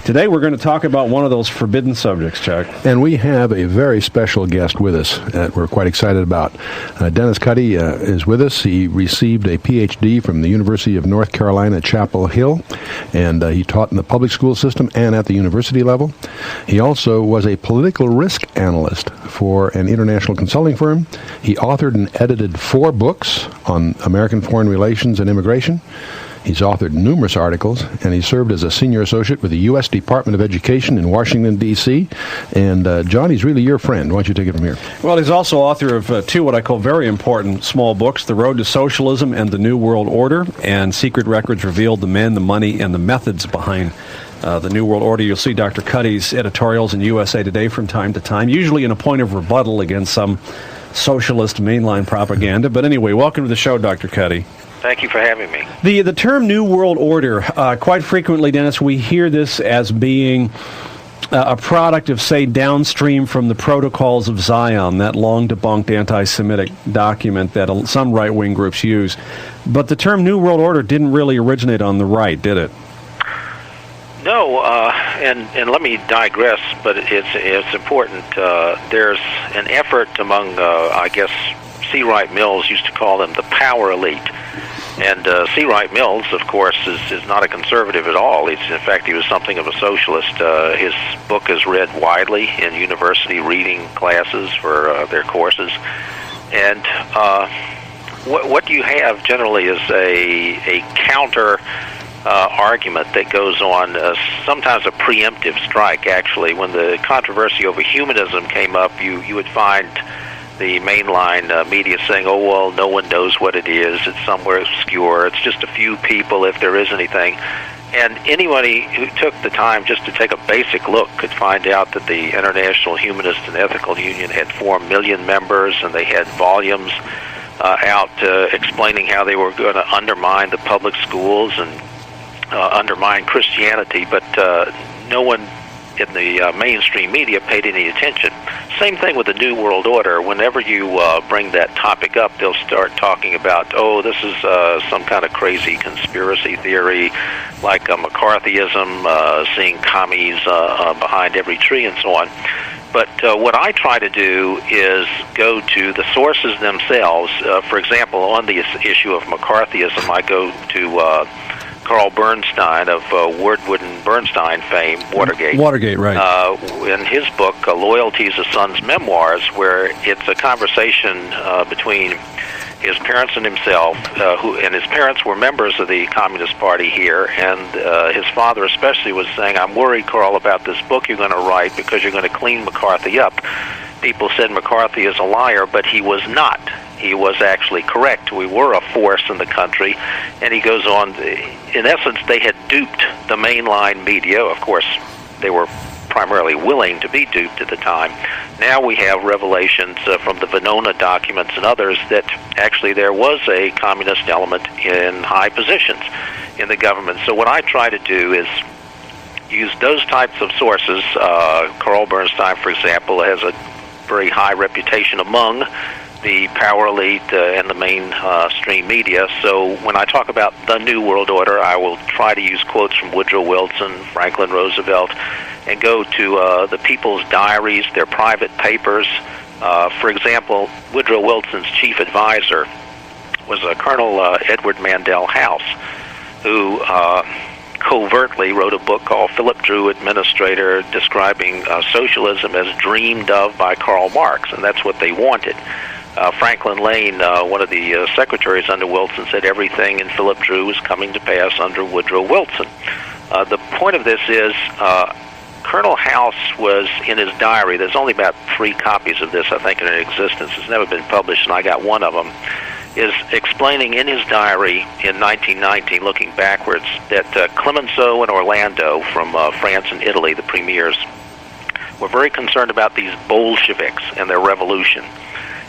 Today we're going to talk about one of those forbidden subjects, Chuck. And we have a very special guest with us that we're quite excited about. Dennis Cuddy is with us. He received a Ph.D. from the University of North Carolina at Chapel Hill, and he taught in the public school system and at the university level. He also was a political risk analyst for an international consulting firm. He authored and edited 4 books on American foreign relations and immigration. He's authored numerous articles, and he served as a senior associate with the U.S. Department of Education in Washington, D.C. And, John, he's really your friend. Why don't you take it from here? Well, he's also author of 2 what I call very important small books, The Road to Socialism and the New World Order, and Secret Records Revealed the Men, the Money, and the Methods Behind the New World Order. You'll see Dr. Cuddy's editorials in USA Today from time to time, usually in a point of rebuttal against some socialist mainline propaganda. But anyway, welcome to the show, Dr. Cuddy. Thank you for having me. The term New World Order, quite frequently, Dennis, we hear this as being a product of, say, downstream from the Protocols of Zion, that long-debunked anti-Semitic document that some right-wing groups use. But the term New World Order didn't really originate on the right, did it? No, and let me digress, but it's important. There's an effort among, I guess, C. Wright Mills used to call them the power elite. And C. Wright Mills, of course, is not a conservative at all. In fact, he was something of a socialist. His book is read widely in university reading classes for their courses. And what you have generally is a counter argument that goes on, sometimes a preemptive strike, actually. When the controversy over humanism came up, you would find the mainline media saying, oh, well, no one knows what it is. It's somewhere obscure. It's just a few people, if there is anything. And anybody who took the time just to take a basic look could find out that the International Humanist and Ethical Union had 4 million members, and they had volumes out explaining how they were going to undermine the public schools and undermine Christianity, but no one in the mainstream media paid any attention. Same thing with the New World Order. Whenever you bring that topic up, they'll start talking about, oh, this is some kind of crazy conspiracy theory, like McCarthyism, seeing commies behind every tree and so on. But what I try to do is go to the sources themselves. For example, on the issue of McCarthyism, I go to Carl Bernstein of Woodward and Bernstein fame, Watergate. Watergate, right. In his book, Loyalty is a Son's Memoirs, where it's a conversation between his parents and himself, and his parents were members of the Communist Party here, and his father especially was saying, I'm worried, Carl, about this book you're going to write because you're going to clean McCarthy up. People said McCarthy is a liar, but he was not. He was actually correct. We were a force in the country. And he goes on, in essence, they had duped the mainline media. Of course, they were primarily willing to be duped at the time. Now we have revelations from the Venona documents and others that actually there was a communist element in high positions in the government. So what I try to do is use those types of sources. Carl Bernstein, for example, has a very high reputation among the power elite and the mainstream media. So when I talk about the New World Order, I will try to use quotes from Woodrow Wilson, Franklin Roosevelt, and go to the people's diaries, their private papers. For example, Woodrow Wilson's chief advisor was Colonel Edward Mandell House, who covertly wrote a book called Philip Drew, Administrator, describing socialism as dreamed of by Karl Marx, and that's what they wanted. Franklin Lane, one of the secretaries under Wilson, said everything in Philip Drew was coming to pass under Woodrow Wilson. The point of this is Colonel House was in his diary. There's only about 3 copies of this, I think, in existence. It's never been published, and I got one of them. Is explaining in his diary in 1919, looking backwards, that Clemenceau and Orlando from France and Italy, the premiers, were very concerned about these Bolsheviks and their revolution.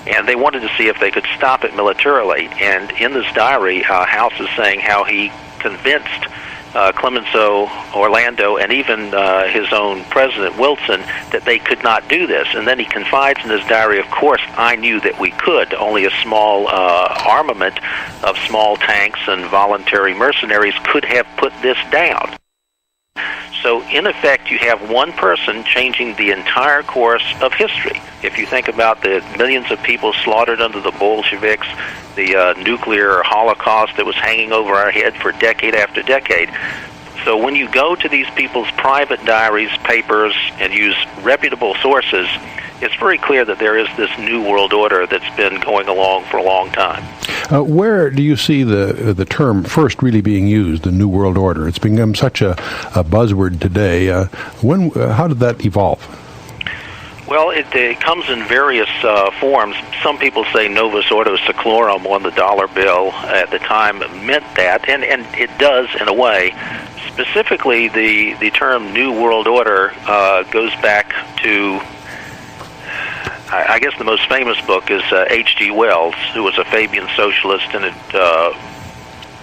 And they wanted to see if they could stop it militarily. And in this diary, House is saying how he convinced Clemenceau, Orlando, and even his own President Wilson that they could not do this. And then he confides in his diary, of course, I knew that we could. Only a small armament of small tanks and voluntary mercenaries could have put this down. So, in effect, you have one person changing the entire course of history. If you think about the millions of people slaughtered under the Bolsheviks, the nuclear holocaust that was hanging over our head for decade after decade. So when you go to these people's private diaries, papers, and use reputable sources, it's very clear that there is this new world order that's been going along for a long time. Where do you see the term first really being used, the New World Order? It's become such a buzzword today. How did that evolve? Well, it comes in various forms. Some people say Novus Ordo Seclorum on the dollar bill at the time meant that, and it does in a way. Specifically, the term New World Order goes back to, I guess the most famous book is H.G. Wells, who was a Fabian socialist and had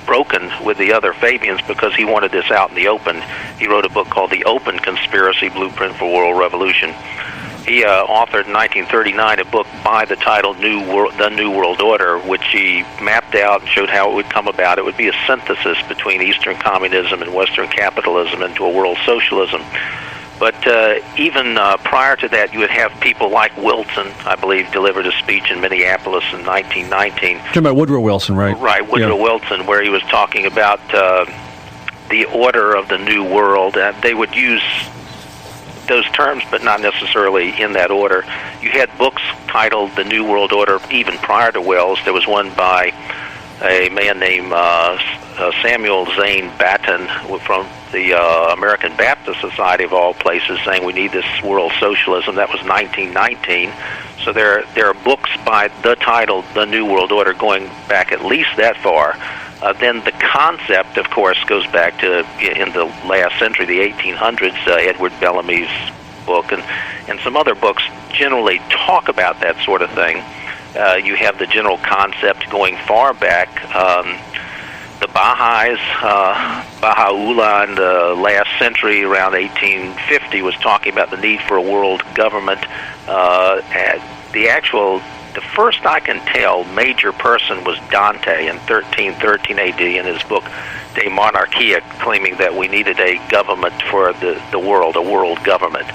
broken with the other Fabians because he wanted this out in the open. He wrote a book called The Open Conspiracy Blueprint for World Revolution. He authored in 1939 a book by the title The New World Order, which he mapped out and showed how it would come about. It would be a synthesis between Eastern communism and Western capitalism into a world socialism. But even prior to that, you would have people like Wilson, I believe, delivered a speech in Minneapolis in 1919. Talking about Woodrow Wilson, right? Right, Woodrow Wilson, where he was talking about the order of the New World. They would use those terms, but not necessarily in that order. You had books titled The New World Order even prior to Wells. There was one by a man named Samuel Zane Batten from the American Baptist Society of all places, saying we need this world socialism. That was 1919. So there are books by the title The New World Order going back at least that far. Then the concept, of course, goes back to in the last century, the 1800s, Edward Bellamy's book, and some other books generally talk about that sort of thing. You have the general concept going far back. The Baha'is, Baha'u'llah in the last century, around 1850, was talking about the need for a world government. The first I can tell major person was Dante in 1313 AD in his book De Monarchia, claiming that we needed a government for the world, a world government.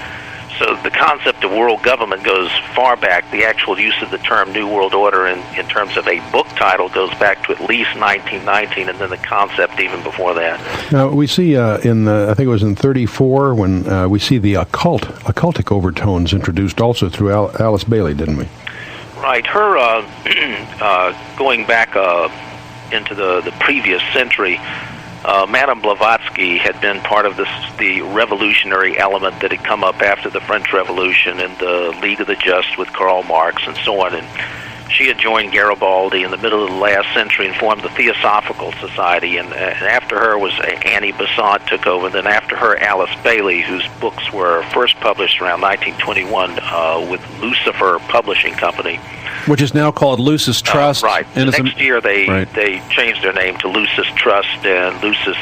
So the concept of world government goes far back. The actual use of the term New World Order in terms of a book title goes back to at least 1919, and then the concept even before that. Now, we see I think it was in 34, when we see the occultic overtones introduced also through Alice Bailey, didn't we? Right. Her going back into the previous century, Madame Blavatsky had been part of the revolutionary element that had come up after the French Revolution and the League of the Just with Karl Marx and so on. And she had joined Garibaldi in the middle of the last century and formed the Theosophical Society. And after her was Annie Besant took over. Then after her, Alice Bailey, whose books were first published around 1921 with Lucifer Publishing Company. Which is now called Lucis Trust. Right. And next year they changed their name to Lucis Trust, and Lucis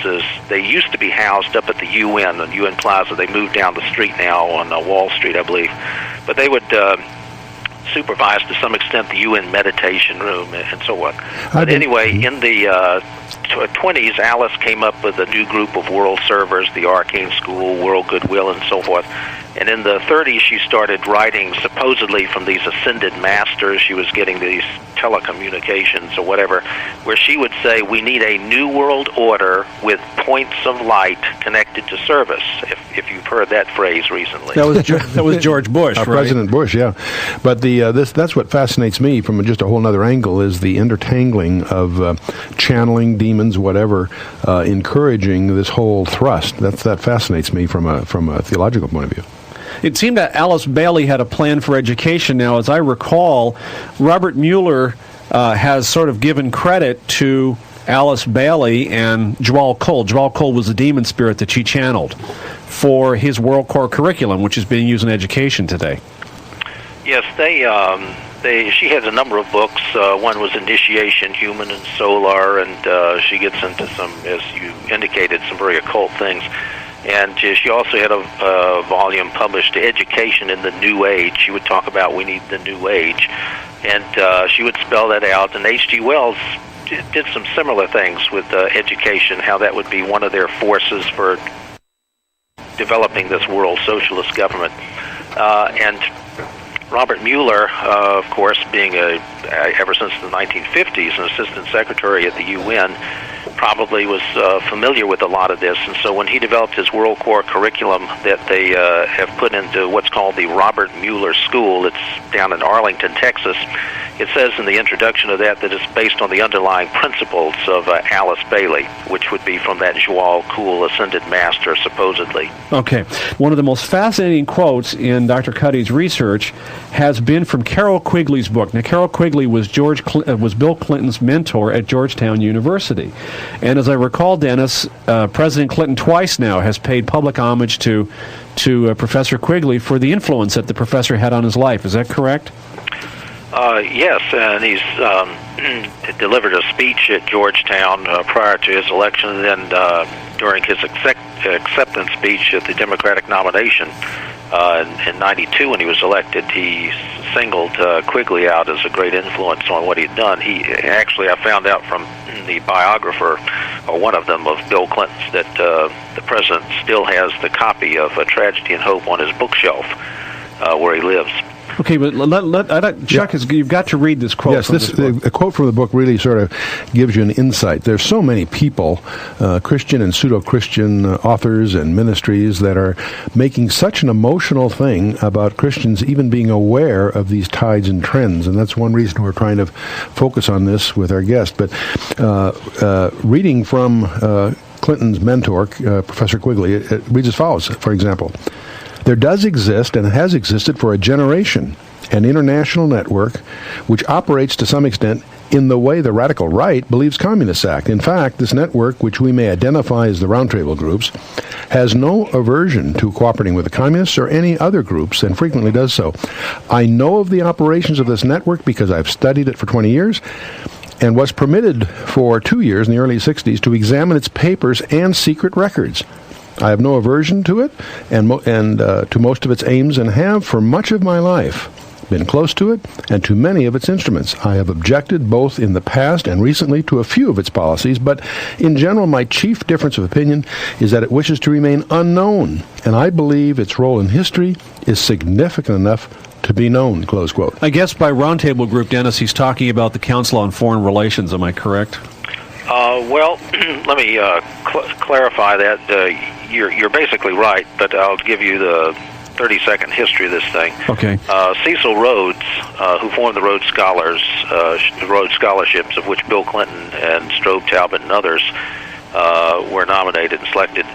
they used to be housed up at the UN, on UN Plaza. They moved down the street now on Wall Street, I believe. But they would supervise to some extent the UN meditation room and so on. But anyway, in the 20s, Alice came up with a new group of world servers, the Arcane School, World Goodwill, and so forth. And in the 30s, she started writing supposedly from these ascended masters. She was getting these telecommunications or whatever, where she would say, we need a new world order with points of light connected to service, if you've heard that phrase recently. That was George Bush, right? President Bush, yeah. But that's what fascinates me from just a whole other angle, is the intertangling of channeling, demons, whatever, encouraging this whole thrust. That fascinates me from a theological point of view. It seemed that Alice Bailey had a plan for education. Now, as I recall, Robert Mueller has sort of given credit to Alice Bailey and Djwal Khol. Djwal Khol was the demon spirit that she channeled for his World Core curriculum, which is being used in education today. Yes, she has a number of books. One was Initiation, Human and Solar, and she gets into some, as you indicated, some very occult things. And she also had a volume published, Education in the New Age. She would talk about we need the New Age. And she would spell that out. And H.G. Wells did some similar things with education, how that would be one of their forces for developing this world socialist government. And Robert Mueller, of course, being ever since the 1950s an assistant secretary at the UN, probably was familiar with a lot of this. And so when he developed his World Core curriculum that they have put into what's called the Robert Mueller School, it's down in Arlington, Texas, it says in the introduction of that it's based on the underlying principles of Alice Bailey, which would be from that Joao Kuhl ascended master, supposedly. Okay. One of the most fascinating quotes in Dr. Cuddy's research has been from Carroll Quigley's book. Now, Carroll Quigley was Bill Clinton's mentor at Georgetown University. And as I recall, Dennis, President Clinton twice now has paid public homage to Professor Quigley for the influence that the professor had on his life. Is that correct? Yes, and he's delivered a speech at Georgetown prior to his election, and then during his acceptance speech at the Democratic nomination in '92 when he was elected, he singled Quigley out as a great influence on what he'd done. He actually, I found out from the biographer, or one of them, of Bill Clinton's, that the president still has the copy of Tragedy and Hope on his bookshelf where he lives. Okay, but Chuck, you've got to read this quote. Yes, a quote from the book really sort of gives you an insight. There's so many people, Christian and pseudo-Christian authors and ministries, that are making such an emotional thing about Christians even being aware of these tides and trends, and that's one reason we're trying to focus on this with our guest. But reading from Clinton's mentor, Professor Quigley, it reads as follows, for example. There does exist, and has existed for a generation, an international network which operates to some extent in the way the radical right believes communists act. In fact, this network, which we may identify as the roundtable groups, has no aversion to cooperating with the communists or any other groups, and frequently does so. I know of the operations of this network because I've studied it for 20 years, and was permitted for 2 years in the early 60s to examine its papers and secret records. I have no aversion to it and to most of its aims, and have for much of my life been close to it and to many of its instruments. I have objected both in the past and recently to a few of its policies, but in general my chief difference of opinion is that it wishes to remain unknown, and I believe its role in history is significant enough to be known, close quote. I guess by roundtable group, Dennis, he's talking about the Council on Foreign Relations. Am I correct? Well, let me clarify that. You're basically right, but I'll give you the 30-second history of this thing. Okay. Cecil Rhodes, who formed the Rhodes Scholars, the Rhodes Scholarships, of which Bill Clinton and Strobe Talbot and others were nominated and selected,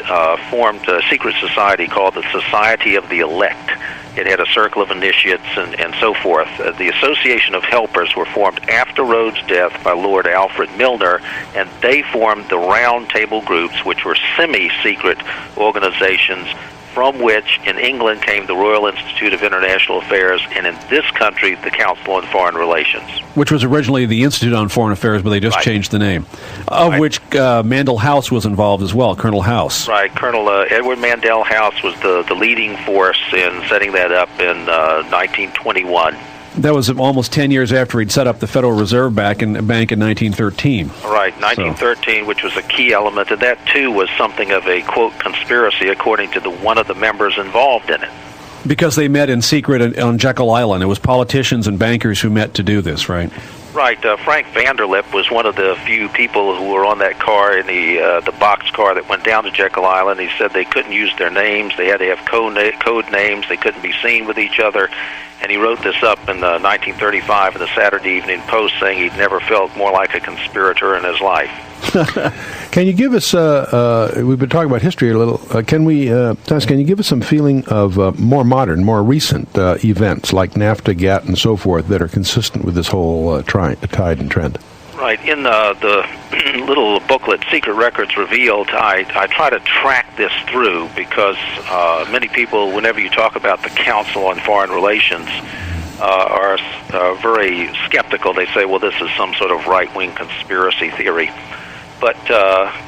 formed a secret society called the Society of the Elect. It had a circle of initiates and so forth. The Association of Helpers were formed after Rhodes' death by Lord Alfred Milner, and they formed the Round Table groups, which were semi-secret organizations from which in England came the Royal Institute of International Affairs, and in this country, the Council on Foreign Relations. Which was originally the Institute on Foreign Affairs, but they just changed the name. Of which Mandel House was involved as well, Colonel House. Right. Colonel Edward Mandel House was the leading force in setting that up in 1921. That was almost 10 years after he'd set up the Federal Reserve Bank in 1913. Right, 1913, which was a key element, and that, too, was something of a, quote, conspiracy, according to one of the members involved in it. Because they met in secret on Jekyll Island. It was politicians and bankers who met to do this, right? Right. Frank Vanderlip was one of the few people who were on that car, in the box car that went down to Jekyll Island. He said they couldn't use their names. They had to have code names. They couldn't be seen with each other. And he wrote this up in 1935 in the Saturday Evening Post, saying he'd never felt more like a conspirator in his life. Can you give us, we've been talking about history a little, can you give us some feeling of more modern, more recent events like NAFTA, GATT, and so forth that are consistent with this whole tide and trend? Right. In the little booklet, Secret Records Revealed, I try to track this through because many people, whenever you talk about the Council on Foreign Relations, are very skeptical. They say, well, this is some sort of right-wing conspiracy theory. But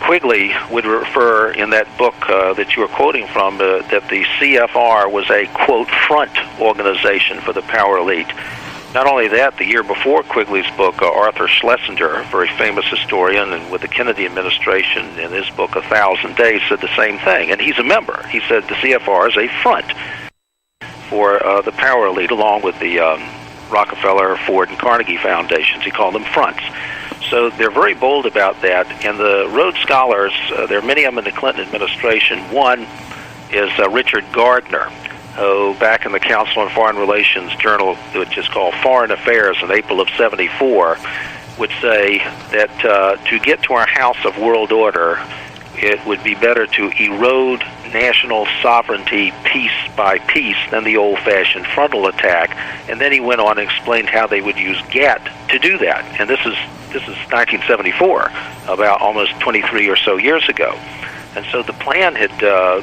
Quigley would refer in that book that you were quoting from that the CFR was a, quote, front organization for the power elite. Not only that, the year before Quigley's book, Arthur Schlesinger, a very famous historian and with the Kennedy administration, in his book 1,000 Days, said the same thing. And he's a member. He said the CFR is a front for the power elite, along with the Rockefeller, Ford, and Carnegie foundations. He called them fronts. So they're very bold about that. And the Rhodes Scholars, there are many of them in the Clinton administration. One is Richard Gardner, who back in the Council on Foreign Relations journal, which is called Foreign Affairs in April of 74, would say that to get to our house of world order, it would be better to erode national sovereignty piece by piece than the old-fashioned frontal attack. And then he went on and explained how they would use GATT to do that. And this is 1974, about almost 23 or so years ago. And so the plan had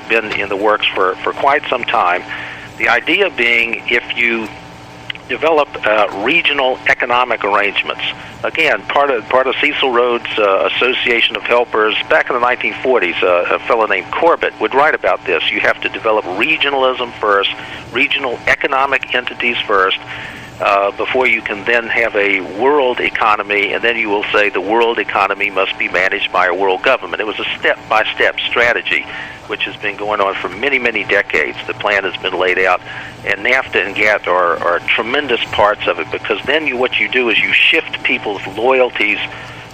been in the works for quite some time. The idea being, if you develop regional economic arrangements. Again, part of Cecil Rhodes' Association of Helpers back in the 1940s, a fellow named Corbett would write about this. You have to develop regionalism first, regional economic entities first, before you can then have a world economy, and then you will say the world economy must be managed by a world government. It was a step-by-step strategy which has been going on for many, many decades. The plan has been laid out, and NAFTA and GATT are tremendous parts of it, because then what you do is you shift people's loyalties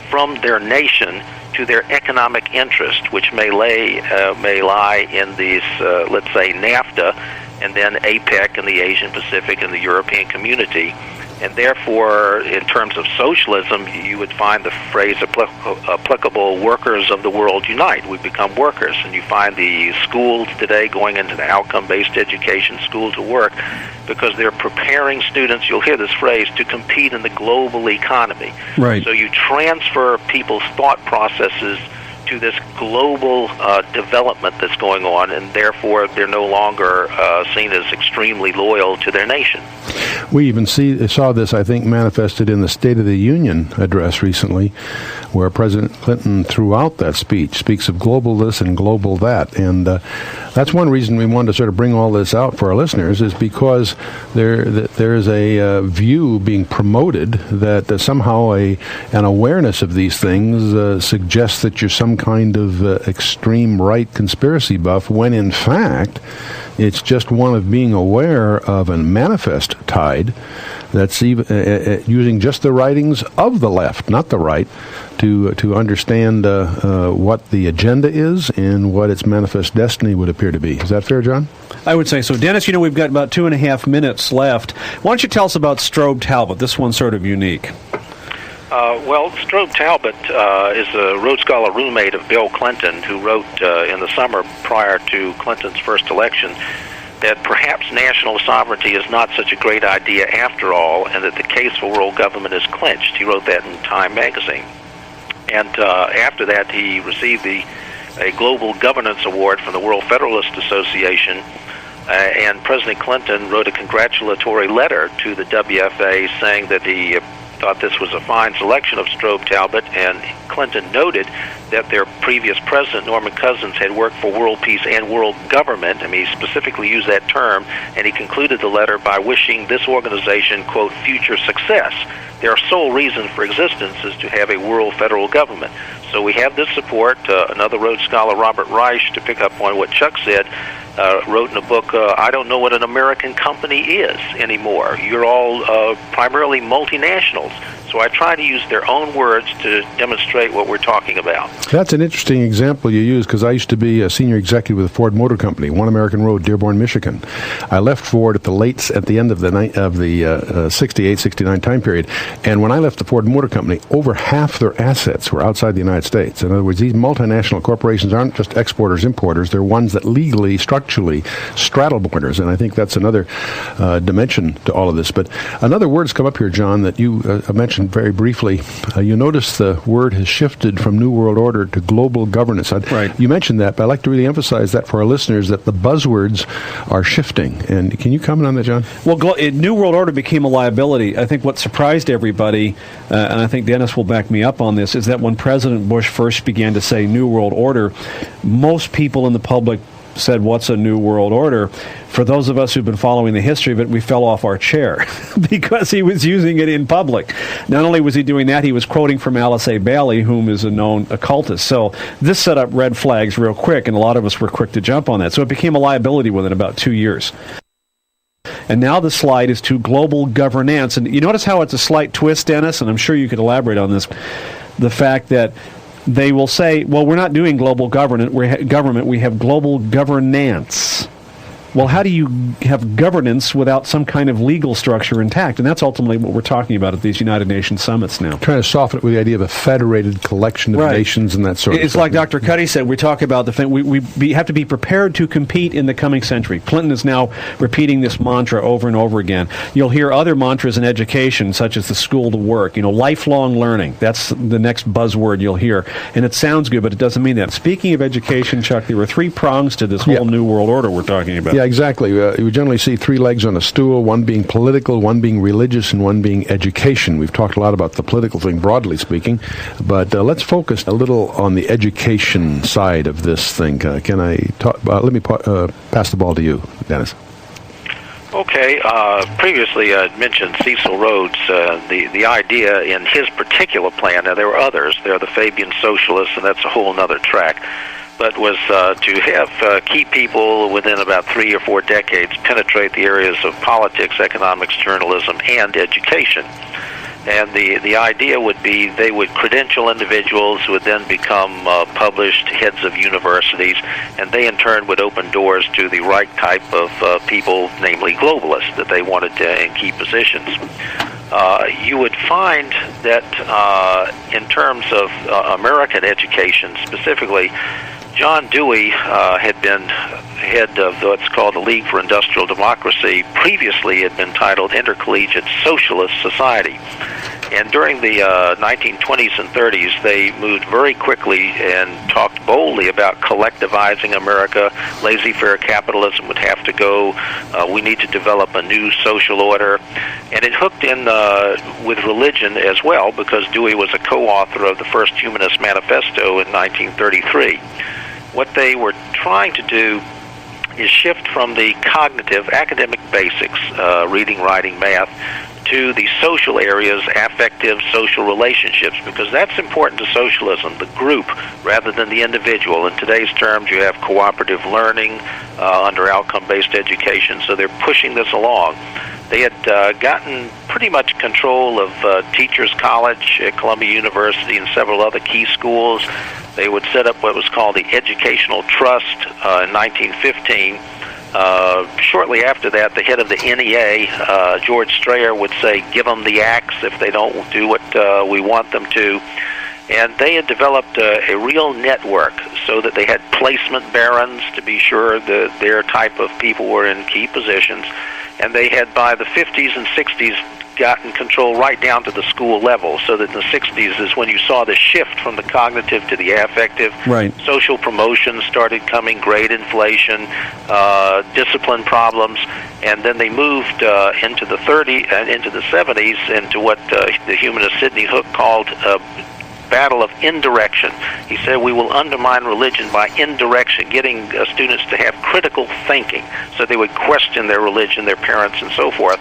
from their nation to their economic interest, which may lie in these, let's say, NAFTA, and then APEC and the Asian Pacific and the European community. And therefore, in terms of socialism, you would find the phrase applicable, workers of the world unite. We become workers. And you find the schools today going into the outcome-based education, school to work, because they're preparing students, you'll hear this phrase, to compete in the global economy. Right. So you transfer people's thought processes to this global development that's going on, and therefore they're no longer seen as extremely loyal to their nation. We even saw this, I think, manifested in the State of the Union address recently, where President Clinton, throughout that speech, speaks of global this and global that. And that's one reason we wanted to sort of bring all this out for our listeners, is because there's a view being promoted that somehow an awareness of these things suggests that you're some kind of extreme right conspiracy buff, when in fact it's just one of being aware of a manifest tide that's even using just the writings of the left, not the right, to understand what the agenda is and what its manifest destiny would appear to be. Is that fair, John? I would say so. Dennis, we've got about 2.5 minutes left. Why don't you tell us about Strobe Talbott? This one's sort of unique. Well, Strobe Talbott is a Rhodes Scholar roommate of Bill Clinton, who wrote in the summer prior to Clinton's first election that perhaps national sovereignty is not such a great idea after all, and that the case for world government is clinched. He wrote that in Time magazine. And after that, he received a Global Governance Award from the World Federalist Association, and President Clinton wrote a congratulatory letter to the WFA saying that he thought this was a fine selection of Strobe Talbott, and Clinton noted that their previous president, Norman Cousins, had worked for world peace and world government. I mean, he specifically used that term, and he concluded the letter by wishing this organization, quote, future success. Their sole reason for existence is to have a world federal government. So we have this support. Another Rhodes Scholar, Robert Reich, to pick up on what Chuck said, wrote in a book, I don't know what an American company is anymore. You're all primarily multinationals. So I try to use their own words to demonstrate what we're talking about. That's an interesting example you use, because I used to be a senior executive with the Ford Motor Company, One American Road, Dearborn, Michigan. I left Ford at the end of the 68, 69 time period, and when I left the Ford Motor Company, over half their assets were outside the United States. In other words, these multinational corporations aren't just exporters, importers. They're ones that legally, structurally straddle borders, and I think that's another dimension to all of this. But another word's come up here, John, that you mentioned very briefly. You notice the word has shifted from New World Order to global governance. Right. You mentioned that, but I'd like to really emphasize that for our listeners, that the buzzwords are shifting. And can you comment on that, John? Well, New World Order became a liability. I think what surprised everybody, and I think Dennis will back me up on this, is that when President Bush first began to say New World Order, most people in the public said, "What's a new world order?" For those of us who've been following the history of it, we fell off our chair because he was using it in public. Not only was he doing that, he was quoting from Alice A. Bailey, whom is a known occultist. So this set up red flags real quick, and a lot of us were quick to jump on that. So it became a liability within about 2 years. And now the slide is to global governance. And you notice how it's a slight twist, Dennis, and I'm sure you could elaborate on this. The fact that they will say, well, we're not doing global government, we have global governance. Well, how do you have governance without some kind of legal structure intact? And that's ultimately what we're talking about at these United Nations summits now. Trying to soften it with the idea of a federated collection of nations and that sort of stuff. It's like Dr. Cuddy said, we talk about the thing, we have to be prepared to compete in the coming century. Clinton is now repeating this mantra over and over again. You'll hear other mantras in education, such as the school to work, lifelong learning. That's the next buzzword you'll hear. And it sounds good, but it doesn't mean that. Speaking of education, Chuck, there were 3 prongs to this whole New World Order we're talking about. Yeah, exactly. We generally see 3 legs on a stool, one being political, one being religious, and one being education. We've talked a lot about the political thing, broadly speaking, but let's focus a little on the education side of this thing. Can I talk? Let me pass the ball to you, Dennis. Okay. Previously, I mentioned Cecil Rhodes. The idea in his particular plan, now there were others. There are the Fabian Socialists, and that's a whole other track, but was to have key people within about 3 or 4 decades penetrate the areas of politics, economics, journalism, and education. And the idea would be they would credential individuals who would then become published heads of universities, and they in turn would open doors to the right type of people, namely globalists, that they wanted in key positions. You would find that in terms of American education specifically, John Dewey had been head of what's called the League for Industrial Democracy. Previously, it had been titled Intercollegiate Socialist Society. And during the 1920s and 30s, they moved very quickly and talked boldly about collectivizing America. Laissez-faire capitalism would have to go. We need to develop a new social order. And it hooked in with religion as well, because Dewey was a co-author of the first Humanist Manifesto in 1933. What they were trying to do is shift from the cognitive academic basics, reading, writing, math, to the social areas, affective, social relationships, because that's important to socialism, the group rather than the individual. In today's terms, you have cooperative learning under outcome-based education, so they're pushing this along. They had gotten pretty much control of Teachers College at Columbia University and several other key schools. They would set up what was called the Educational Trust in 1915. Shortly after that, the head of the NEA, George Strayer, would say, give them the axe if they don't do what we want them to. And they had developed a real network so that they had placement barons to be sure that their type of people were in key positions. And they had, by the 50s and 60s, gotten control right down to the school level, so that in the 60s is when you saw the shift from the cognitive to the affective. Right. Social promotions started coming, grade inflation, discipline problems, and then they moved into the 70s into what the humanist Sidney Hook called battle of indirection. He said we will undermine religion by indirection, getting students to have critical thinking, so they would question their religion, their parents, and so forth.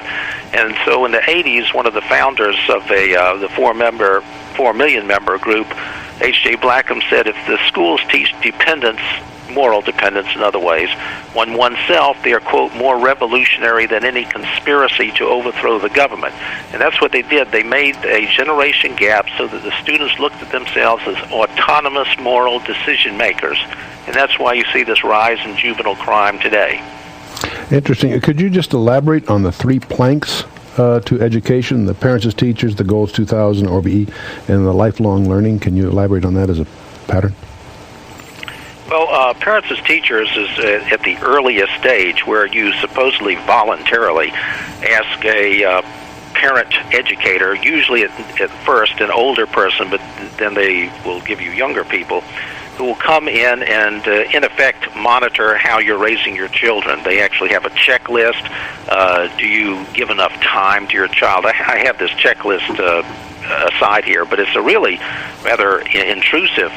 And so in the 80s, one of the founders of the 4 million member group, H.J. Blackham, said if the schools teach dependence, moral dependence in other ways, on oneself, they are, quote, more revolutionary than any conspiracy to overthrow the government. And that's what they did. They made a generation gap so that the students looked at themselves as autonomous moral decision makers. And that's why you see this rise in juvenile crime today. Interesting. Could you just elaborate on the 3 planks to education, the parents as teachers, the goals 2000, OBE, and the lifelong learning? Can you elaborate on that as a pattern? Well, parents as teachers is at the earliest stage, where you supposedly voluntarily ask a parent educator, usually at first an older person, but then they will give you younger people, who will come in and, in effect, monitor how you're raising your children. They actually have a checklist. Do you give enough time to your child? I have this checklist aside here, but it's a really rather intrusive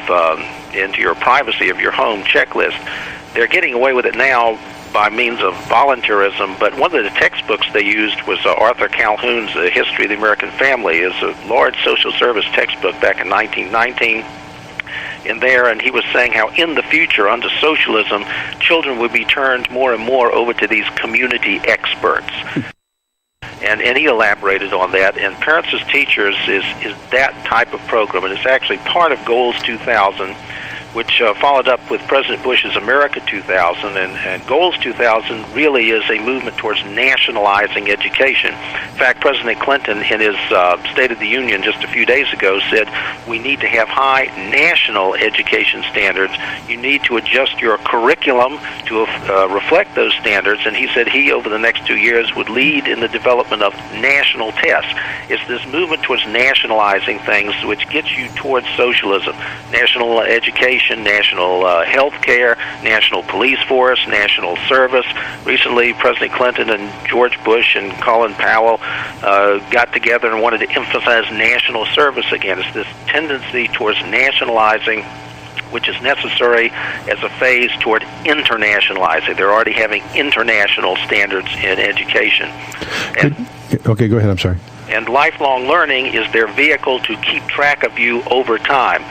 into your privacy of your home checklist. they're getting away with it now by means of voluntarism, but one of the textbooks they used was Arthur Calhoun's History of the American Family. It's a large social service textbook back in 1919. In there, and he was saying how in the future, under socialism, children would be turned more and more over to these community experts. And he elaborated on that. And Parents as Teachers is that type of program, and it's actually part of Goals 2000, which followed up with President Bush's America 2000, and Goals 2000 really is a movement towards nationalizing education. In fact, President Clinton, in his State of the Union just a few days ago, said we need to have high national education standards. You need to adjust your curriculum to reflect those standards, and he said he, over the next 2 years, would lead in the development of national tests. It's this movement towards nationalizing things which gets you towards socialism. National education, national health care, national police force, national service. Recently, President Clinton and George Bush and Colin Powell got together and wanted to emphasize national service again. It's this tendency towards nationalizing, which is necessary as a phase toward internationalizing. They're already having international standards in education. Okay, go ahead. I'm sorry. And lifelong learning is their vehicle to keep track of you over time.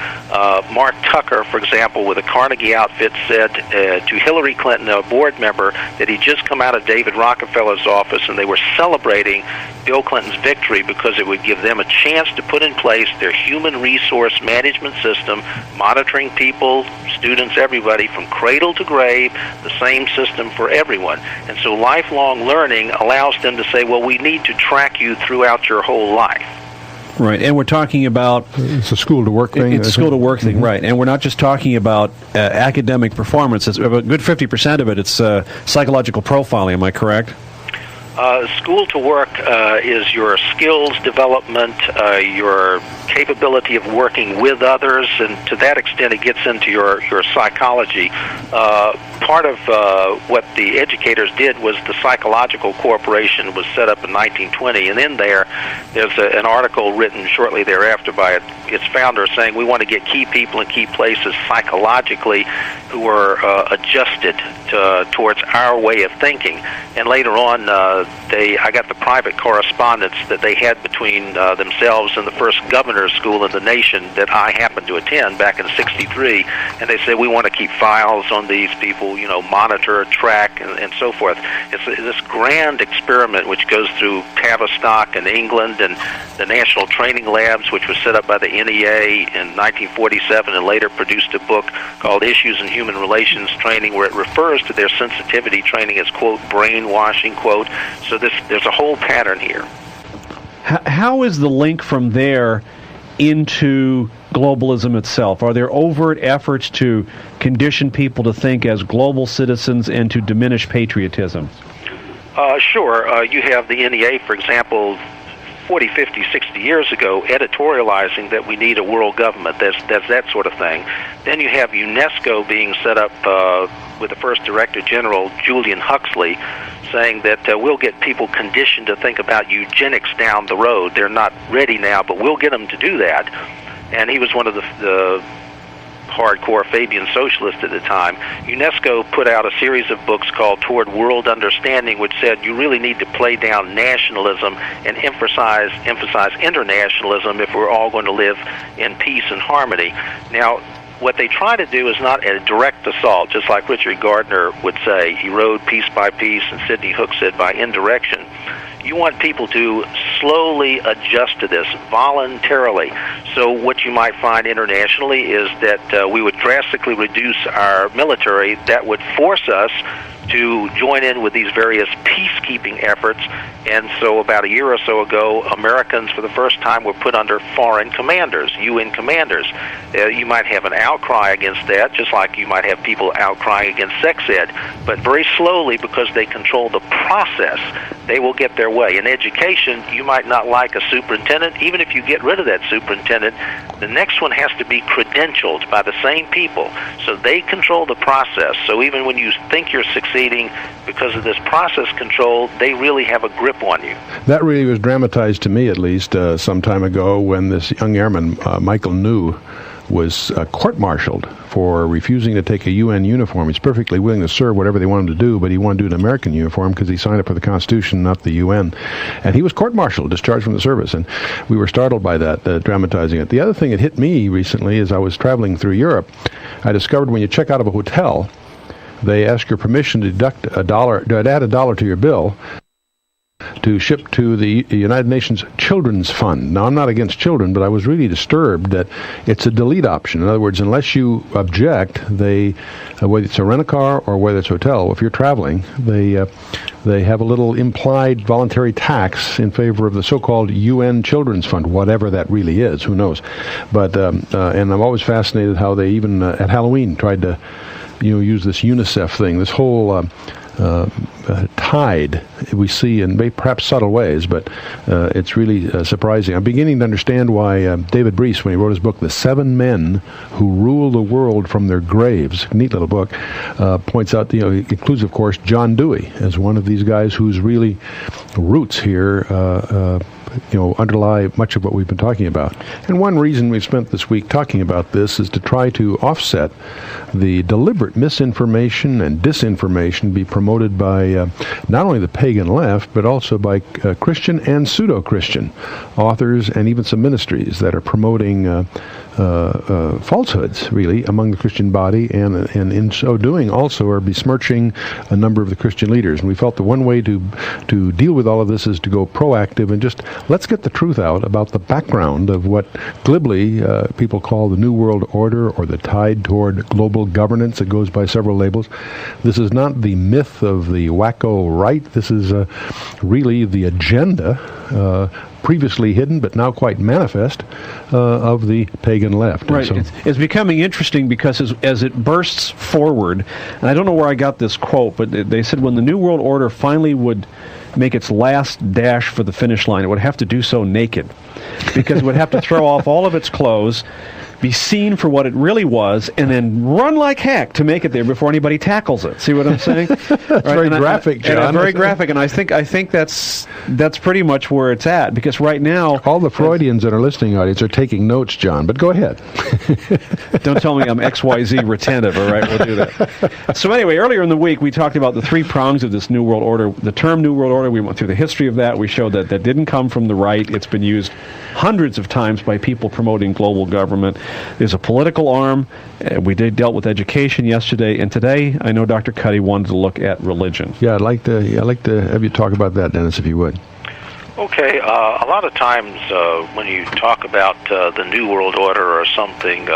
Mark Tucker, for example, with the Carnegie outfit, said to Hillary Clinton, a board member, that he'd just come out of David Rockefeller's office and they were celebrating Bill Clinton's victory because it would give them a chance to put in place their human resource management system, monitoring people, students, everybody, from cradle to grave, the same system for everyone. And so lifelong learning allows them to say, well, we need to track you throughout your whole life. Right, and we're talking about... It's a school-to-work thing. It's a school-to-work thing, right. And we're not just talking about academic performance. It's a good 50% of it, it's psychological profiling, am I correct? School to work is your skills development, your capability of working with others, and to that extent it gets into your psychology. Part of what the educators did was the Psychological Corporation was set up in 1920, and in there's an article written shortly thereafter by its founder saying we want to get key people in key places psychologically who are adjusted towards our way of thinking. And later on, I got the private correspondence that they had between themselves and the first governor's school in the nation that I happened to attend back in '63, and they said we want to keep files on these people, monitor, track, and so forth. It's this grand experiment which goes through Tavistock in England and the National Training Labs, which was set up by the NEA in 1947 and later produced a book called Issues in Human Relations Training, where it refers to their sensitivity training as, quote, brainwashing, quote. So there's a whole pattern here. How is the link from there into globalism itself? Are there overt efforts to condition people to think as global citizens and to diminish patriotism? Sure. You have the NEA, for example, 40, 50, 60 years ago, editorializing that we need a world government. There's that sort of thing. Then you have UNESCO being set up with the first Director General, Julian Huxley, saying that we'll get people conditioned to think about eugenics down the road. They're not ready now, but we'll get them to do that. And he was one of the hardcore Fabian socialists at the time. UNESCO put out a series of books called Toward World Understanding, which said you really need to play down nationalism and emphasize internationalism if we're all going to live in peace and harmony. Now, what they try to do is not a direct assault, just like Richard Gardner would say. He rode piece by piece, and Sidney Hook said by indirection. You want people to slowly adjust to this voluntarily. So what you might find internationally is that we would drastically reduce our military. That would force us to join in with these various peacekeeping efforts. And so about a year or so ago, Americans for the first time were put under foreign commanders, UN commanders. You might have an outcry against that, just like you might have people outcrying against sex ed. But very slowly, because they control the process, they will get their way. In education, you might not like a superintendent. Even if you get rid of that superintendent, the next one has to be credentialed by the same people. So they control the process. So even when you think you're succeeding because of this process control, they really have a grip on you. That really was dramatized to me, at least, some time ago when this young airman, Michael New, was court-martialed for refusing to take a UN uniform. He's perfectly willing to serve whatever they want him to do, but he wanted to do an American uniform because he signed up for the Constitution, not the UN. And he was court-martialed, discharged from the service, and we were startled by that, dramatizing it. The other thing that hit me recently as I was traveling through Europe, I discovered when you check out of a hotel, they ask your permission to deduct add $1 to your bill to ship to the United Nations Children's Fund. Now, I'm not against children, but I was really disturbed that it's a delete option. In other words, unless you object, they, whether it's a rent-a-car or whether it's a hotel, if you're traveling, they have a little implied voluntary tax in favor of the so-called UN Children's Fund, whatever that really is, who knows. But and I'm always fascinated how they even at Halloween tried to use this UNICEF thing, this whole tide we see in perhaps subtle ways, but it's really surprising. I'm beginning to understand why David Breese, when he wrote his book, The 7 Men Who Rule the World from Their Graves, neat little book, points out, he includes, of course, John Dewey as one of these guys whose really roots here underlie much of what we've been talking about. And one reason we've spent this week talking about this is to try to offset the deliberate misinformation and disinformation be promoted by not only the pagan left, but also by Christian and pseudo-Christian authors and even some ministries that are promoting falsehoods, really, among the Christian body, and in so doing also are besmirching a number of the Christian leaders. And we felt the one way to deal with all of this is to go proactive and just let's get the truth out about the background of what glibly people call the New World Order or the tide toward global governance. It goes by several labels. This is not the myth of the wacko right. This is really the agenda previously hidden but now quite manifest of the pagan left. Right. So it's becoming interesting because as it bursts forward, and I don't know where I got this quote, but they said when the New World Order finally would make its last dash for the finish line, it would have to do so naked, because it would have to throw off all of its clothes, be seen for what it really was, and then run like heck to make it there before anybody tackles it. See what I'm saying? That's very graphic, John. Very graphic, and I think that's pretty much where it's at, because right now all the Freudians in our listening audience are taking notes, John. But go ahead. Don't tell me I'm XYZ retentive. All right, we'll do that. So anyway, earlier in the week we talked about the 3 prongs of this New World Order. The term New World Order, we went through the history of that. We showed that didn't come from the right. It's been used hundreds of times by people promoting global government. There's a political arm. We dealt with education yesterday, and today I know Dr. Cuddy wanted to look at religion. Yeah, I'd like to have you talk about that, Dennis, if you would. Okay, a lot of times when you talk about the New World Order or something,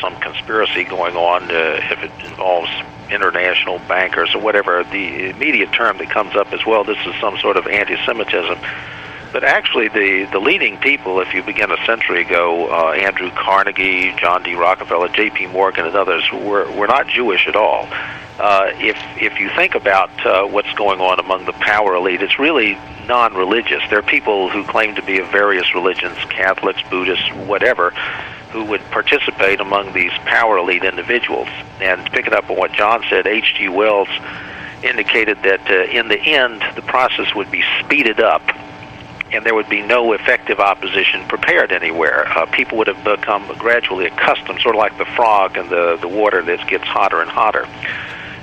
some conspiracy going on, if it involves international bankers or whatever, the immediate term that comes up as well, this is some sort of anti-Semitism. But actually, the leading people, if you begin a century ago, Andrew Carnegie, John D. Rockefeller, J.P. Morgan, and others, were not Jewish at all. If you think about what's going on among the power elite, it's really non-religious. There are people who claim to be of various religions, Catholics, Buddhists, whatever, who would participate among these power elite individuals. And picking up on what John said, H.G. Wells indicated that in the end, the process would be speeded up, and there would be no effective opposition prepared anywhere. People would have become gradually accustomed, sort of like the frog in the water that gets hotter and hotter.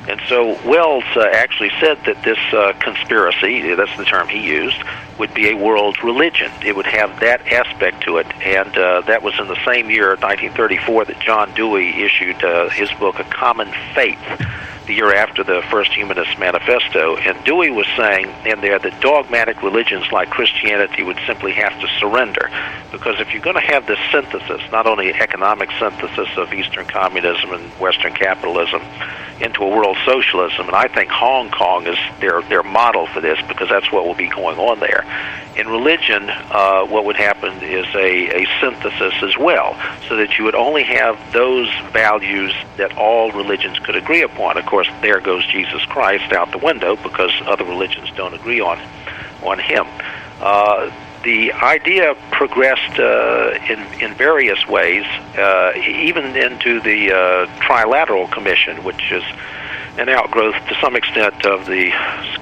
And so Wells actually said that this conspiracy, that's the term he used, would be a world religion. It would have that aspect to it, and that was in the same year, 1934, that John Dewey issued his book, A Common Faith, the year after the First Humanist Manifesto. And Dewey was saying in there that dogmatic religions like Christianity would simply have to surrender, because if you're going to have this synthesis, not only economic synthesis of Eastern communism and Western capitalism into a world socialism, and I think Hong Kong is their model for this, because that's what will be going on there. In religion, what would happen is a synthesis as well, so that you would only have those values that all religions could agree upon. Of course, there goes Jesus Christ out the window, because other religions don't agree on him. The idea progressed in various ways, even into the Trilateral Commission, which is an outgrowth to some extent of the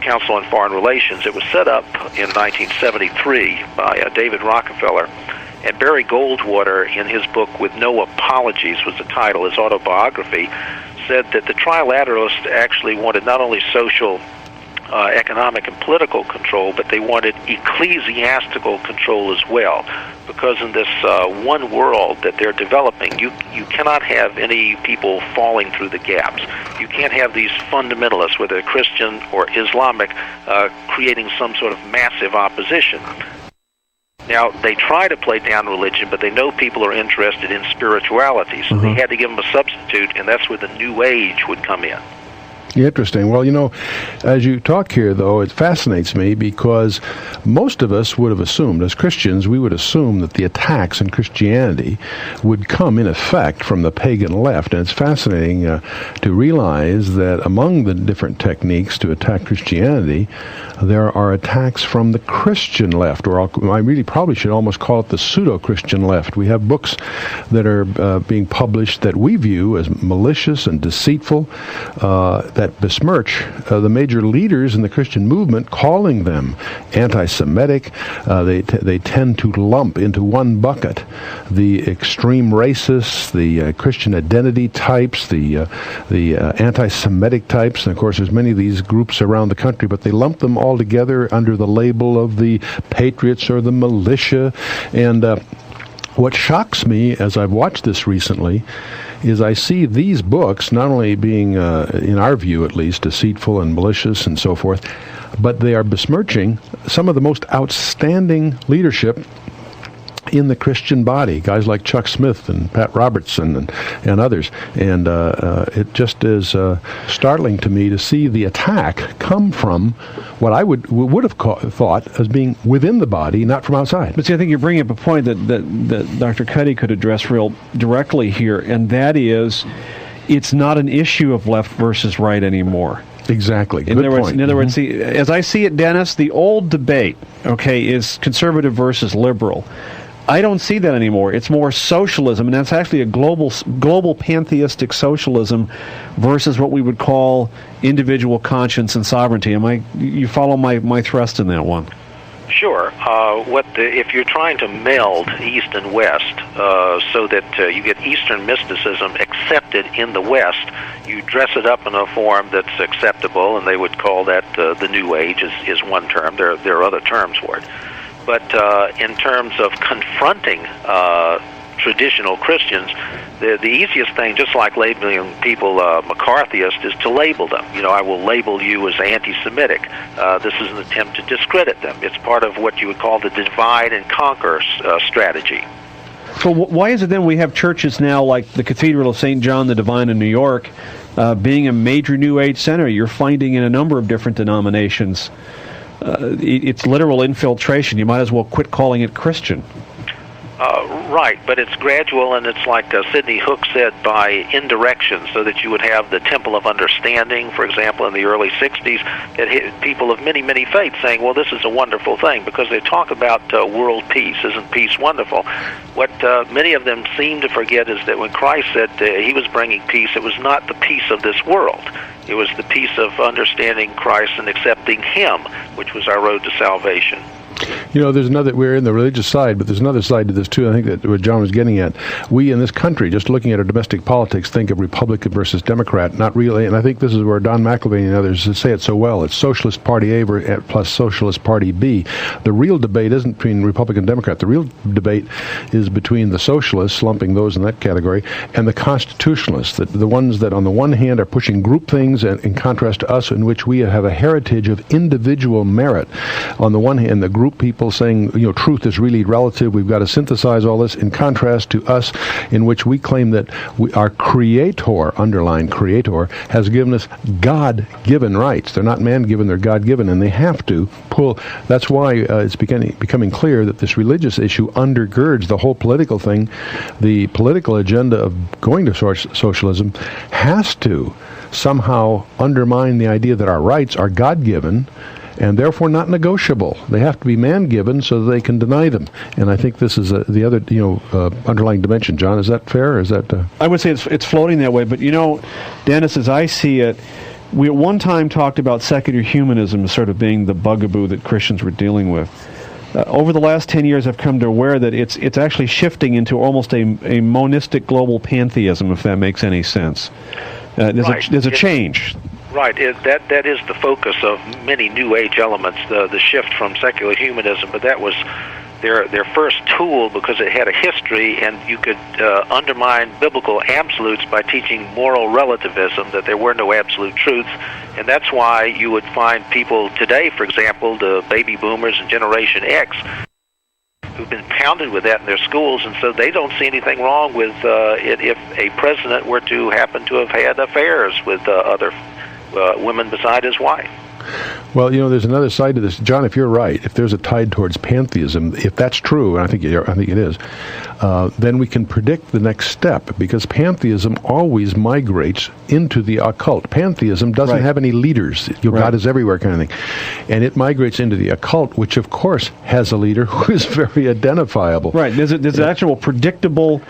Council on Foreign Relations. It was set up in 1973 by David Rockefeller, And Barry Goldwater, in his book With No Apologies was the title, his autobiography, said that the trilateralists actually wanted not only social, economic, and political control, but they wanted ecclesiastical control as well. Because in this one world that they're developing, you cannot have any people falling through the gaps. You can't have these fundamentalists, whether Christian or Islamic, creating some sort of massive opposition. Now, they try to play down religion, but they know people are interested in spirituality, so they had to give them a substitute, and that's where the New Age would come in. Interesting. Well, as you talk here, though, it fascinates me because most of us would have assumed, as Christians, we would assume that the attacks in Christianity would come, in effect, from the pagan left. And it's fascinating to realize that among the different techniques to attack Christianity, there are attacks from the Christian left, or I really probably should almost call it the pseudo-Christian left. We have books that are being published that we view as malicious and deceitful, that besmirch the major leaders in the Christian movement, calling them anti-Semitic. They tend to lump into one bucket the extreme racists, the Christian identity types, the anti-Semitic types, and of course there's many of these groups around the country, but they lump them all together under the label of the patriots or the militia. And what shocks me as I've watched this recently is I see these books not only being, in our view at least, deceitful and malicious and so forth, but they are besmirching some of the most outstanding leadership in the Christian body, guys like Chuck Smith and Pat Robertson and others. And it just is startling to me to see the attack come from what I would have thought as being within the body, not from outside. But see, I think you're bringing up a point that Dr. Cuddy could address real directly here, and that is, it's not an issue of left versus right anymore. Exactly. In other words, see, as I see it, Dennis, the old debate, is conservative versus liberal. I don't see that anymore. It's more socialism, and that's actually a global pantheistic socialism versus what we would call individual conscience and sovereignty. You follow my thrust in that one? Sure. If you're trying to meld East and West so that you get Eastern mysticism accepted in the West, you dress it up in a form that's acceptable, and they would call that the New Age is one term. There are other terms for it. But in terms of confronting traditional Christians, the easiest thing, just like labeling people McCarthyist, is to label them. I will label you as anti-Semitic. This is an attempt to discredit them. It's part of what you would call the divide and conquer strategy. So why is it then we have churches now like the Cathedral of St. John the Divine in New York being a major New Age center? You're finding in a number of different denominations it's literal infiltration. You might as well quit calling it Christian. Right, but it's gradual, and it's like Sidney Hook said, by indirection, so that you would have the Temple of Understanding, for example, in the early 60s, that hit people of many, many faiths saying, well, this is a wonderful thing, because they talk about world peace. Isn't peace wonderful? What many of them seem to forget is that when Christ said he was bringing peace, it was not the peace of this world. It was the peace of understanding Christ and accepting Him, which was our road to salvation. There's we're in the religious side, but there's another side to this too. I think that what John was getting at, we in this country, just looking at our domestic politics, think of Republican versus Democrat, not really, and I think this is where Don McElveen and others say it so well. It's Socialist Party A plus Socialist Party B. The real debate isn't between Republican and Democrat. The real debate is between the socialists, lumping those in that category, and the constitutionalists, the ones that on the one hand are pushing group things, and in contrast to us, in which we have a heritage of individual merit. On the one hand, the group people saying, truth is really relative, we've got to synthesize all this, in contrast to us, in which we claim that our Creator, underlined Creator, has given us God-given rights. They're not man-given, they're God-given, and they have to pull. That's why it's becoming clear that this religious issue undergirds the whole political thing. The political agenda of going to socialism has to somehow undermine the idea that our rights are God-given, and therefore not negotiable. They have to be man-given so that they can deny them. And I think this is the other, underlying dimension. John, is that fair? Or is that? I would say it's floating that way. But Dennis, as I see it, we at one time talked about secular humanism as sort of being the bugaboo that Christians were dealing with. over the last 10 years, I've come to aware that it's actually shifting into almost a monistic global pantheism, if that makes any sense. There's a change. Right. That is the focus of many New Age elements, the shift from secular humanism, but that was their first tool because it had a history, and you could undermine biblical absolutes by teaching moral relativism, that there were no absolute truths. And that's why you would find people today, for example, the baby boomers and Generation X, who've been pounded with that in their schools, and so they don't see anything wrong with it if a president were to happen to have had affairs with other women beside his wife. Well, there's another side to this. John, if you're right, if there's a tide towards pantheism, if that's true, and I think it is, then we can predict the next step, because pantheism always migrates into the occult. Pantheism doesn't have any leaders. God is everywhere kind of thing. And it migrates into the occult, which, of course, has a leader who is very identifiable. Right. There's an actual predictable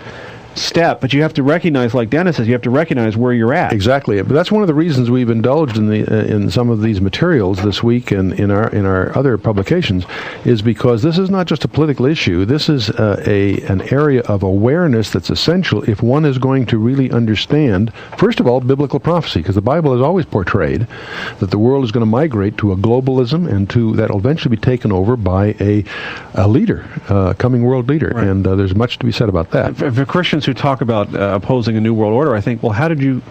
step, but you have to recognize, like Dennis says, you have to recognize where you're at. Exactly. But that's one of the reasons we've indulged in some of these materials this week and in our other publications, is because this is not just a political issue. This is an area of awareness that's essential if one is going to really understand, first of all, biblical prophecy, because the Bible has always portrayed that the world is going to migrate to a globalism, and that will eventually be taken over by a leader, coming world leader. Right. And there's much to be said about that. For Christians who talk about opposing a new world order, I think, well, how did you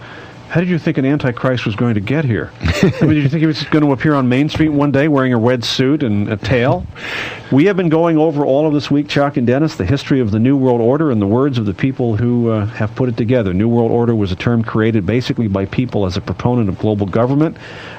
think an Antichrist was going to get here? I mean, did you think he was going to appear on Main Street one day wearing a red suit and a tail? We have been going over all of this week, Chuck and Dennis, the history of the New World Order and the words of the people who have put it together. New World Order was a term created basically by people as a proponent of global government.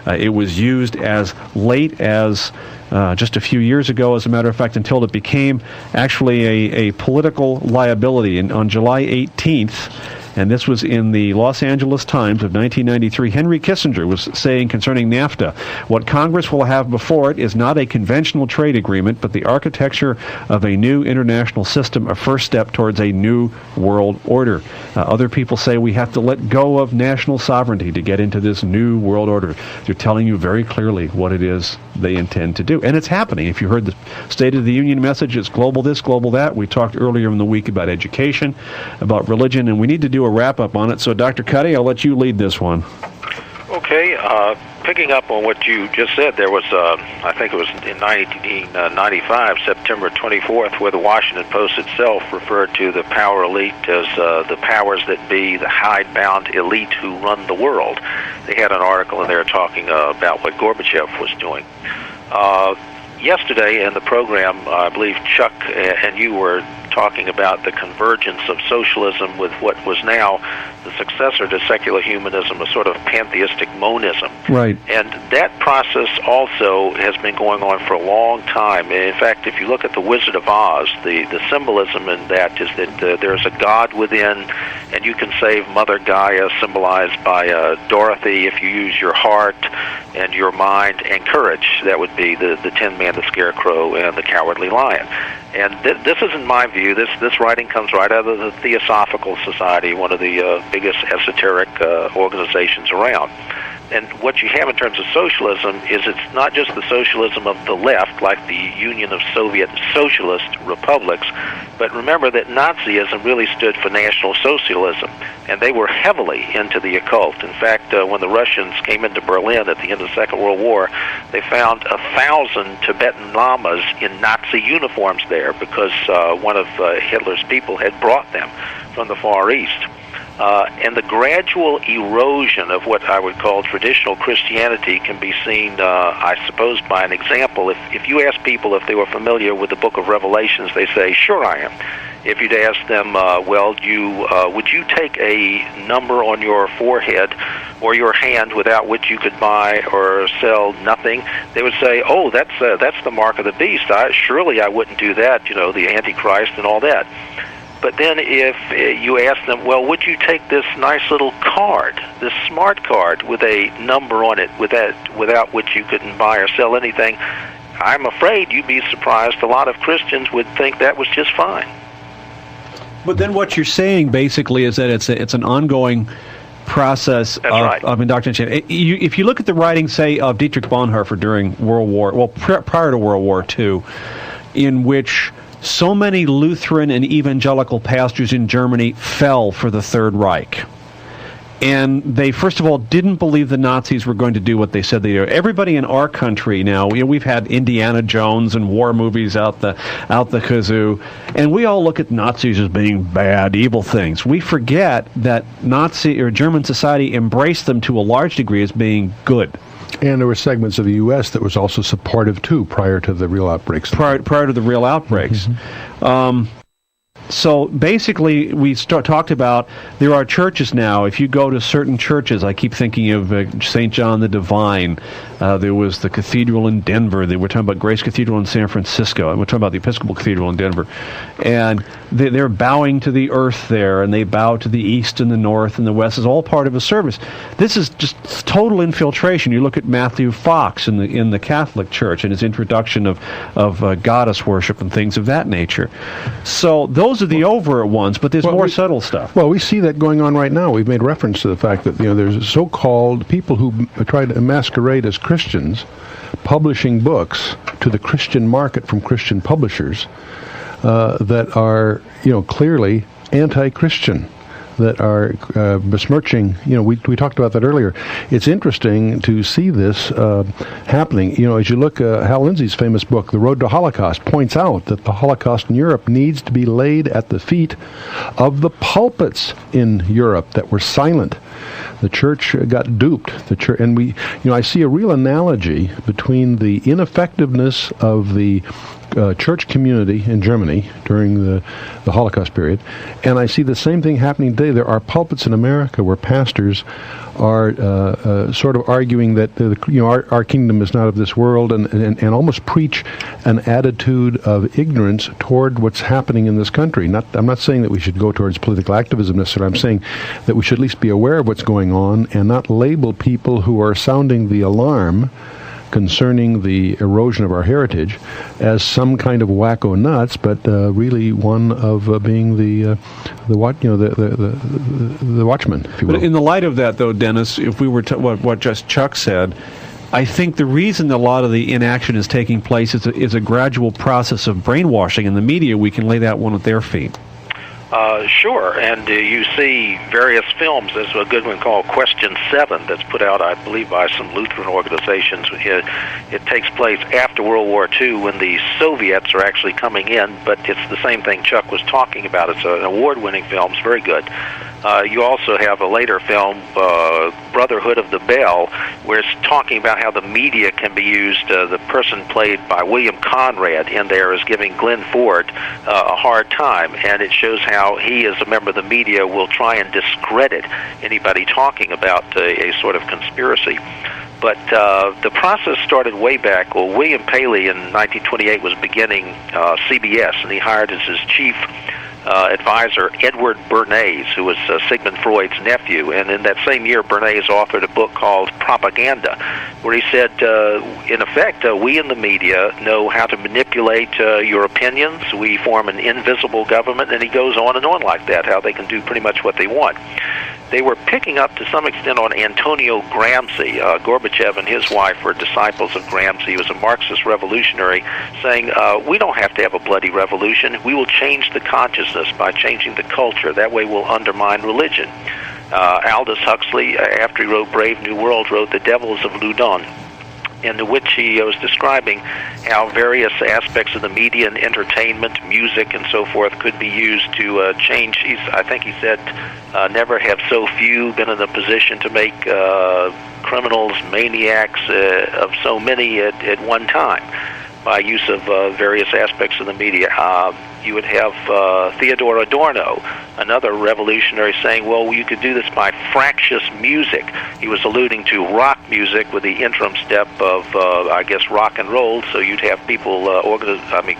It was used as late as just a few years ago, as a matter of fact, until it became actually a political liability. And on July 18th, and this was in the Los Angeles Times of 1993, Henry Kissinger was saying concerning NAFTA, what Congress will have before it is not a conventional trade agreement, but the architecture of a new international system, a first step towards a new world order. Other people say we have to let go of national sovereignty to get into this new world order. They're telling you very clearly what it is they intend to do. And it's happening. If you heard the State of the Union message, it's global this, global that. We talked earlier in the week about education, about religion, and we need to do a wrap-up on it. So, Dr. Cuddy, I'll let you lead this one. Okay. Picking up on what you just said, there was, I think it was in 1995, September 24th, where the Washington Post itself referred to the power elite as the powers that be, the hidebound elite who run the world. They had an article in there talking about what Gorbachev was doing. Yesterday in the program, I believe Chuck and you were talking about the convergence of socialism with what was now the successor to secular humanism, a sort of pantheistic monism. Right. And that process also has been going on for a long time. In fact, if you look at the Wizard of Oz, the symbolism in that is that there's a God within, and you can save Mother Gaia, symbolized by Dorothy, if you use your heart and your mind and courage. That would be the Tin Man, the Scarecrow, and the Cowardly Lion. And this is, in my view, this writing comes right out of the Theosophical Society, one of the biggest esoteric organizations around. And what you have in terms of socialism is it's not just the socialism of the left, like the Union of Soviet Socialist Republics, but remember that Nazism really stood for National Socialism, and they were heavily into the occult. In fact, when the Russians came into Berlin at the end of the Second World War, they found 1,000 Tibetan lamas in Nazi uniforms there because one of Hitler's people had brought them from the Far East. And the gradual erosion of what I would call traditional Christianity can be seen, I suppose, by an example. If you ask people if they were familiar with the book of Revelations, they say, sure I am. If you'd ask them, would you take a number on your forehead or your hand without which you could buy or sell nothing, they would say, oh, that's the mark of the beast. Surely I wouldn't do that, the Antichrist and all that. But then if you ask them, well, would you take this nice little card, this smart card with a number on it without which you couldn't buy or sell anything, I'm afraid you'd be surprised. A lot of Christians would think that was just fine. But then what you're saying basically is that it's an ongoing process of indoctrination. If you look at the writing, say, of Dietrich Bonhoeffer during prior to World War II, in which so many Lutheran and evangelical pastors in Germany fell for the Third Reich. And they, first of all, didn't believe the Nazis were going to do what they said they do. Everybody in our country now, we've had Indiana Jones and war movies out the kazoo, and we all look at Nazis as being bad, evil things. We forget that Nazi or German society embraced them to a large degree as being good. And there were segments of the U.S. that was also supportive, too, prior to the real outbreaks. Prior to the real outbreaks. Mm-hmm. So basically, we talked about there are churches now. If you go to certain churches, I keep thinking of St. John the Divine. There was the cathedral in Denver. They were talking about Grace Cathedral in San Francisco. And we're talking about the Episcopal Cathedral in Denver. And they're bowing to the earth there, and they bow to the east and the north and the west. It's all part of a service. This is just total infiltration. You look at Matthew Fox in the Catholic Church and his introduction of goddess worship and things of that nature. So those are the overt ones, but there's more subtle stuff. Well, we see that going on right now. We've made reference to the fact that there's so-called people who try to masquerade as Christians, publishing books to the Christian market from Christian publishers that are, clearly anti-Christian, that are besmirching. We talked about that earlier. It's interesting to see this happening. As you look, Hal Lindsey's famous book, The Road to Holocaust, points out that the Holocaust in Europe needs to be laid at the feet of the pulpits in Europe that were silent. The church got duped. And I see a real analogy between the ineffectiveness of the church community in Germany during the Holocaust period, and I see the same thing happening today. There are pulpits in America where pastors are sort of arguing that our kingdom is not of this world, and almost preach an attitude of ignorance toward what's happening in this country. I'm not saying that we should go towards political activism necessarily. I'm saying that we should at least be aware of what's going on and not label people who are sounding the alarm concerning the erosion of our heritage as some kind of wacko nuts, but really one of being the watchman, if you will. But in the light of that, though, Dennis, if we were to what just Chuck said, I think the reason a lot of the inaction is taking place is a gradual process of brainwashing in the media. We can lay that one at their feet. Sure, and you see various films. There's a good one called Question 7 that's put out, I believe, by some Lutheran organizations. It takes place after World War II when the Soviets are actually coming in, but it's the same thing Chuck was talking about. It's an award-winning film. It's very good. You also have a later film, Brotherhood of the Bell, where it's talking about how the media can be used. The person played by William Conrad in there is giving Glenn Ford a hard time, and it shows how he, as a member of the media, will try and discredit anybody talking about a sort of conspiracy. But the process started way back. Well, William Paley in 1928 was beginning CBS, and he hired as his chief advisor Edward Bernays, who was Sigmund Freud's nephew. And in that same year, Bernays authored a book called Propaganda, where he said, in effect, we in the media know how to manipulate your opinions. We form an invisible government, and he goes on and on like that, how they can do pretty much what they want. They were picking up to some extent on Antonio Gramsci. Gorbachev and his wife were disciples of Gramsci. He was a Marxist revolutionary, saying, we don't have to have a bloody revolution. We will change the consciousness by changing the culture. That way we'll undermine religion. Aldous Huxley, after he wrote Brave New World, wrote The Devils of Loudun, in which he was describing how various aspects of the media and entertainment, music, and so forth could be used to change. I think he said, never have so few been in a position to make criminals, maniacs of so many at one time by use of various aspects of the media. You would have Theodore Adorno, another revolutionary, saying, well, you could do this by fractious music. He was alluding to rock music with the interim step of, rock and roll. So you'd have people,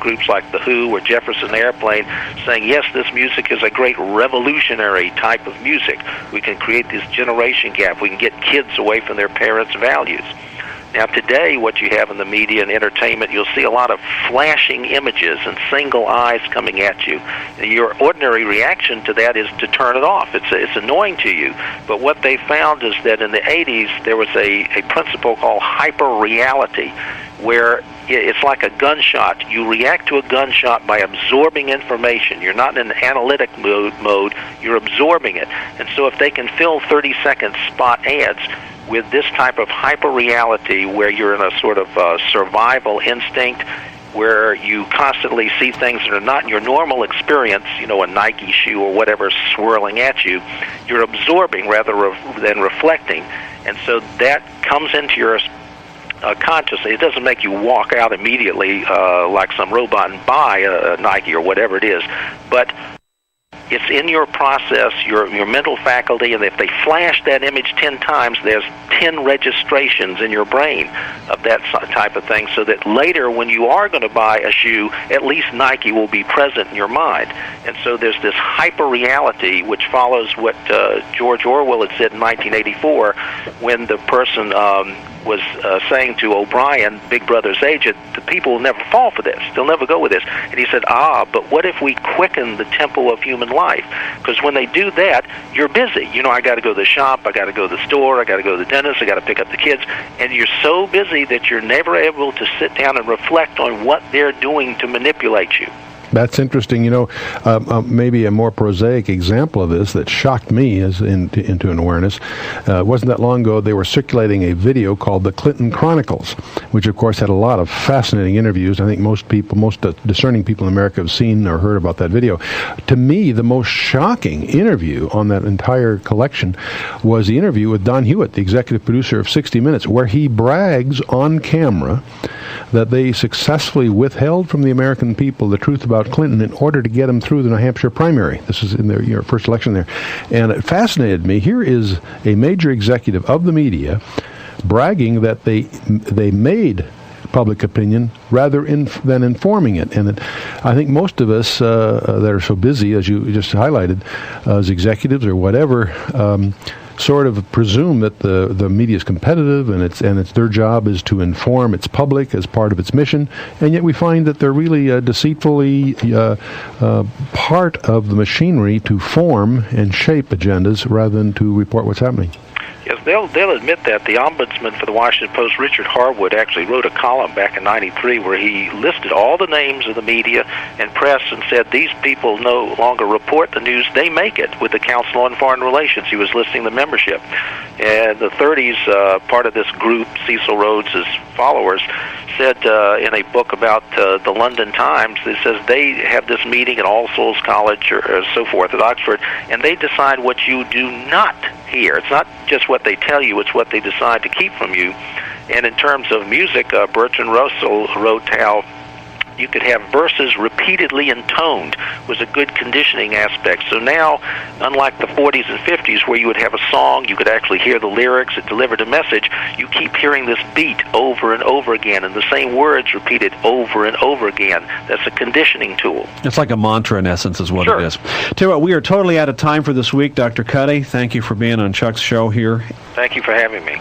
groups like The Who or Jefferson Airplane saying, yes, this music is a great revolutionary type of music. We can create this generation gap. We can get kids away from their parents' values. Now, today, what you have in the media and entertainment, you'll see a lot of flashing images and single eyes coming at you. Your ordinary reaction to that is to turn it off. It's annoying to you. But what they found is that in the 80s, there was a principle called hyper-reality, where it's like a gunshot. You react to a gunshot by absorbing information. You're not in an analytic mode. You're absorbing it. And so if they can fill 30-second spot ads with this type of hyper-reality, where you're in a sort of survival instinct, where you constantly see things that are not in your normal experience, a Nike shoe or whatever swirling at you, you're absorbing rather than reflecting. And so that comes into your consciously. It doesn't make you walk out immediately like some robot and buy a Nike or whatever it is, but it's in your process, your mental faculty, and if they flash that image 10 times, there's 10 registrations in your brain of that type of thing, so that later when you are going to buy a shoe, at least Nike will be present in your mind. And so there's this hyper-reality which follows what George Orwell had said in 1984 when the person was saying to O'Brien, Big Brother's agent, the people will never fall for this. They'll never go with this. And he said, but what if we quicken the tempo of human life? Because when they do that, you're busy. I got to go to the shop, I got to go to the store, I got to go to the dentist, I got to pick up the kids. And you're so busy that you're never able to sit down and reflect on what they're doing to manipulate you. That's interesting. Maybe a more prosaic example of this that shocked me into an awareness. It wasn't that long ago they were circulating a video called The Clinton Chronicles, which of course had a lot of fascinating interviews. I think most discerning people in America have seen or heard about that video. To me, the most shocking interview on that entire collection was the interview with Don Hewitt, the executive producer of 60 Minutes, where he brags on camera that they successfully withheld from the American people the truth about Clinton in order to get him through the New Hampshire primary. This is in your first election there. And it fascinated me. Here is a major executive of the media bragging that they made public opinion rather than informing it. And I think most of us that are so busy, as you just highlighted, as executives or whatever, sort of presume that the media is competitive and it's their job is to inform its public as part of its mission, and yet we find that they're really deceitfully part of the machinery to form and shape agendas rather than to report what's happening. Yes, they'll admit that. The ombudsman for the Washington Post, Richard Harwood, actually wrote a column back in '93 where he listed all the names of the media and press and said these people no longer report the news, they make it with the Council on Foreign Relations. He was listing the membership. And the 30s, part of this group, Cecil Rhodes' followers, said in a book about the London Times, it says they have this meeting at All Souls College or so forth at Oxford, and they decide what you do not hear. It's not just what they tell you, it's what they decide to keep from you. And in terms of music, Bertrand Russell wrote how you could have verses repeatedly intoned was a good conditioning aspect. So now, unlike the 40s and 50s where you would have a song, you could actually hear the lyrics, it delivered a message, you keep hearing this beat over and over again and the same words repeated over and over again. That's a conditioning tool. It's like a mantra in essence is what Sure. it is. Tell you what, we are totally out of time for this week. Dr. Cuddy, thank you for being on Chuck's show here. Thank you for having me.